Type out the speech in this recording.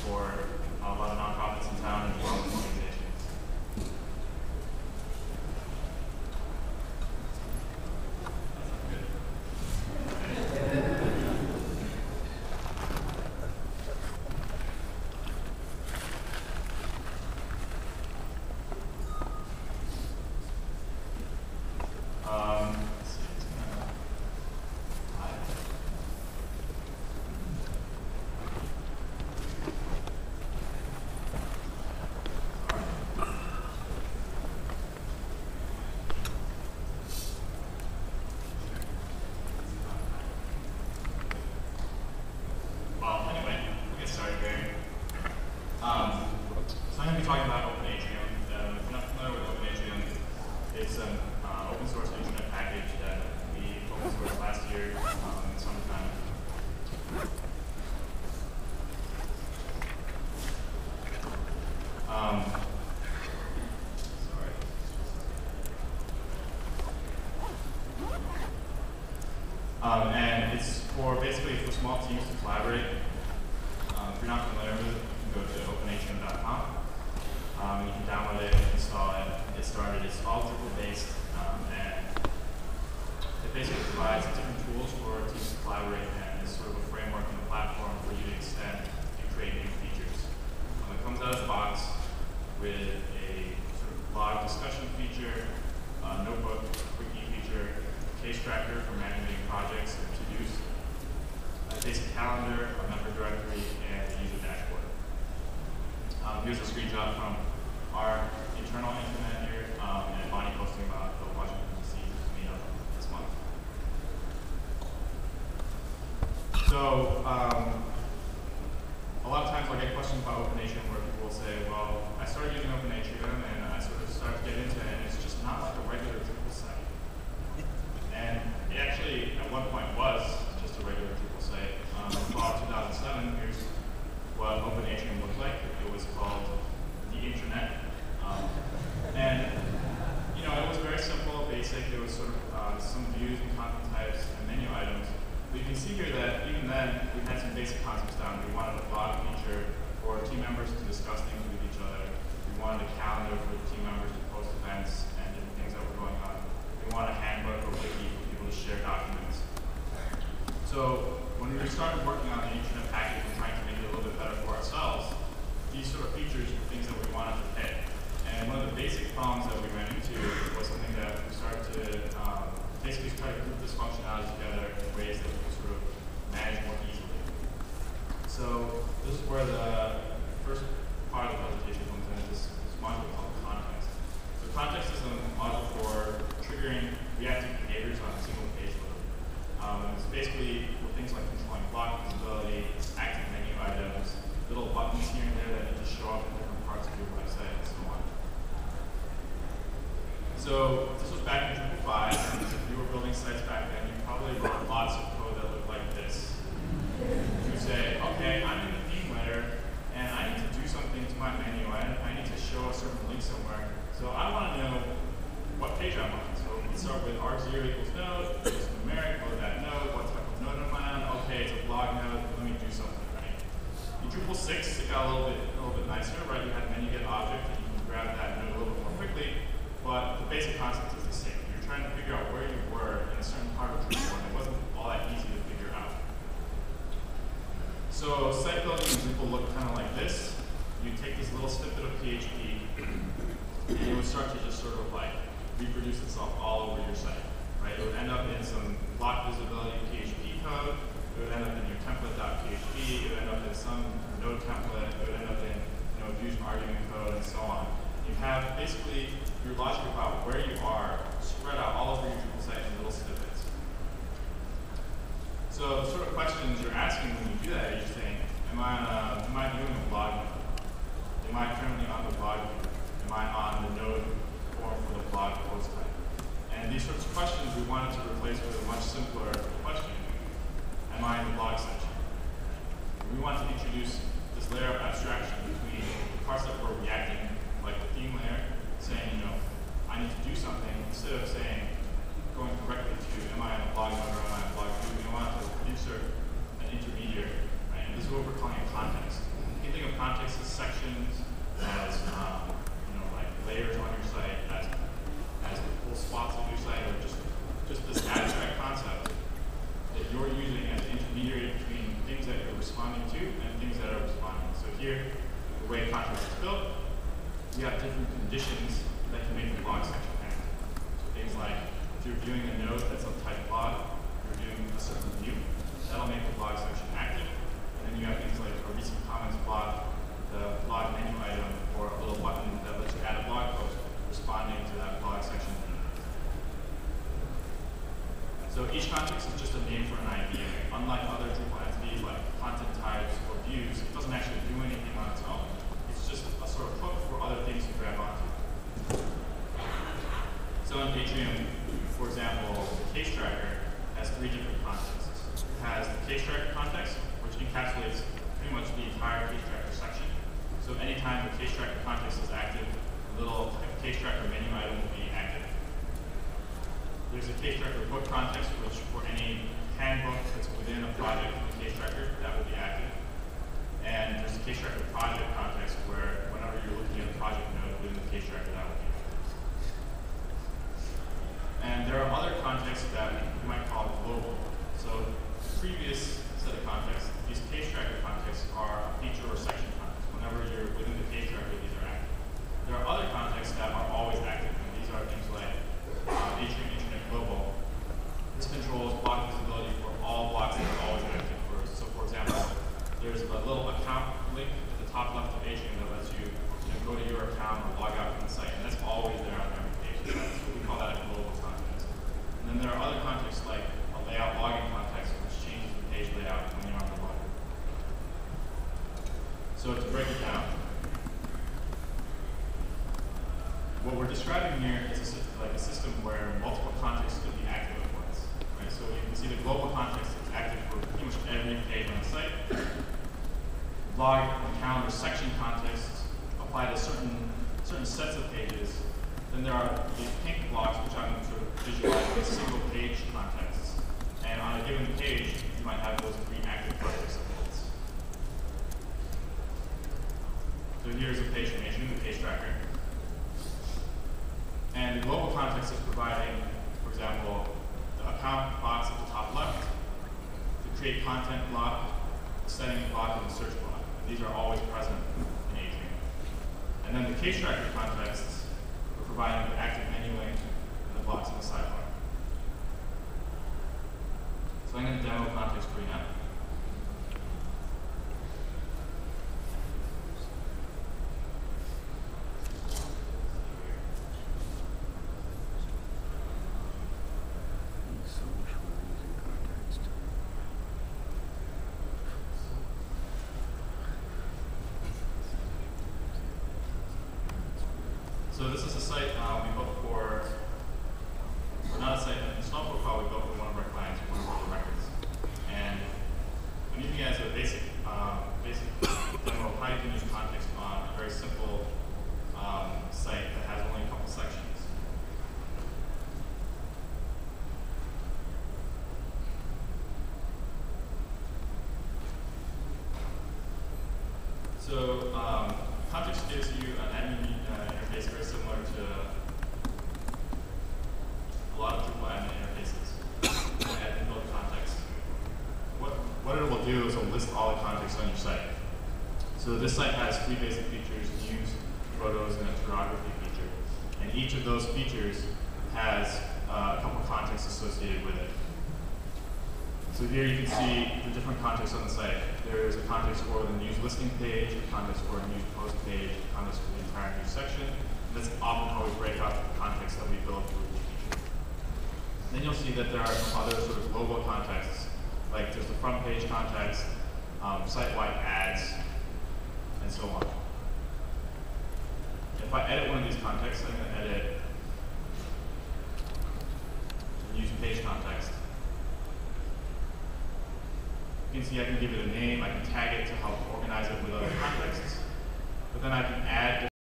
for a lot of nonprofits in town as well as organizations. So I'm going to be talking about Open Atrium. If you're not familiar with Open Atrium, it's an open source internet package that we open sourced last year in summertime. And it's basically for small teams to collaborate. If you're not familiar with it, you can go to openatrium.com. You can download it, install it, get started. It's all Drupal based, and it basically provides different tools for teams to collaborate, and it's sort of a framework and a platform for you to extend and create new features. It comes out of the box with a sort of blog discussion feature, notebook, wiki feature, case tracker for managing projects and to-dos, a basic calendar, a member directory, and a user dashboard. Here's a screenshot from our internal intranet here, and Bonnie posting about the Washington, D.C. meetup this month. So, a lot of times I'll get questions about Open Atrium where people will say, well, I started using Open Atrium and I sort of started to get into it, and it's just not like a regular Drupal site. And it actually, at one point, was just a regular Drupal site. In fall 2007, here's what Open Atrium looked like. It was called the intranet. And you know, it was very simple, basic. There was sort of some views and content types and menu items. But you can see here that even then, we had some basic concepts down. We wanted a blog feature for team members to discuss things with each other. We wanted a calendar for the team members to post events and different things that were going on. We wanted a handbook or wiki for people to share documents. So when we started working on the internet package and trying to make it a little bit better for ourselves, these sort of features were things that we wanted to hit. And one of the basic problems that we ran into was something that we started to basically try to group this functionality together in ways that we could sort of manage more easily. So this is where the first part of the presentation comes in, this module called context. So context is a module for triggering reactive behaviors on a single page load. It's basically for things like controlling block visibility, active menu items, little buttons here and there that need to show up in different parts of your website, and so on. So this was back in Drupal 5, and if you were building sites back then, you probably wrote lots of code that looked like this. You would say, okay, I'm in the theme layer, and I need to do something to my menu. I need to show a certain link somewhere. So I want to know what page I'm on. So we start with arg0 equals node, it's numeric, load that node, what type of node am I on? Okay, it's a blog node, let me do something, right? In Drupal 6, it got a little bit nicer, right? You had menu get object, and you can grab that node a little bit more quickly, but the basic concept is the same. You're trying to figure out where you were in a certain part of Drupal, and it wasn't all that easy to figure out. So site building in Drupal looked kind of like this. You take this little snippet of PHP, and it would start to just sort of like reproduce itself all over your site, right? It would end up in some block visibility PHP code. It would end up in your template.php. It would end up in some node template. It would end up in views argument code and so on. You have basically your logic about where you are spread out all over your Drupal site in little snippets. So the sort of questions you're asking when you do that, you're saying, am I doing a blog node? Am I currently on the blog view? Am I on the node form for the blog post type? And these sorts of questions we wanted to replace with a much simpler question. Am I in the blog section? We want to introduce this layer of abstraction between the parts that we're reacting, like the theme layer, saying, I need to do something, instead of saying, going directly to, am I in a blog node or am I in a blog view? We want to insert an intermediary, right? And this is what we're calling a context. can think of context as sections, as like layers on your site, as whole spots of your site, or just this abstract concept that you're using as an intermediary between things that you're responding to and things that are responding. So here, the way context is built, we have different conditions that can make the blog section active. So things like if you're viewing a node that's of type blog, you're viewing a certain view, that'll make the blog section active. And then you have things like a recent comments blog, the blog menu item, or a little button that lets you add a blog post responding to that blog section. So each context is just a name for an idea. Unlike other Drupal entities like content types or views, it doesn't actually do anything on its own. It's just a sort of hook for other things to grab onto. So in Atrium, for example, the case tracker has 3 different contexts. It has the case tracker context, which encapsulates pretty much the entire case tracker section. So anytime the case tracker context is active, the little case tracker menu item will be active. There's a case tracker book context, which for any handbook that's within a project in the case tracker, that will be active. And there's a case tracker project context where whenever you're looking at a project node within the case tracker, that will be active. And there are other contexts that we might call global. So the previous set of contexts, these case tracker contexts are a feature or section context. Whenever you're within the case tracker, these are active. There are other contexts that are always active, and these are things like Atrium Internet Global. This controls block visibility for all blocks that are always active. So for example, there's a little account link at the top left of Atrium that lets you, go to your account or log out from the site, and that's always there on every page. So we call that a global context. And then there are other contexts like a layout logging context, which changes the page layout when you're on the login. So to break it down, what we're describing here is a system where multiple contexts could be active at once. Right? So you can see the global context is active for pretty much every page on the site. Blog and calendar section contexts apply to certain sets of pages. Then there are these pink blocks, which I'm sort of visualizing as single page contexts. And on a given page, you might have those 3 active contexts at once. So here's a page from Atrium, the page tracker. And the global context is providing, for example, the account box at the top left, the create content block, the settings block, and the search block. And these are always present in Atrium. And then the case tracker contexts are providing the active menu link and the blocks in the sidebar. So I'm going to demo context for you now. So this is a site we built for, or not a site, a small profile we built for one of our clients, one of our records. And I'm using it as a basic demo of how you can use context on a very simple site that has only a couple sections. So context gives you an admin interface very similar to a lot of Drupal admin interfaces. Admin build context. What it will do is it will list all the context on your site. So this site has 3 basic features: news, photos, and a photography feature. And each of those features has a couple of contexts associated with it. So here you can see the different contexts on the site. There's a context for the news listing page, a context for a news post page, a context for the entire news section. And that's often how we break up the context that we build for each feature. Then you'll see that there are some other sort of global contexts, like there's the front page context, site-wide ads, and so on. If I edit one of these contexts, I'm going to edit the news page context. You can see I can give it a name, I can tag it to help organize it with other contexts, but then I can add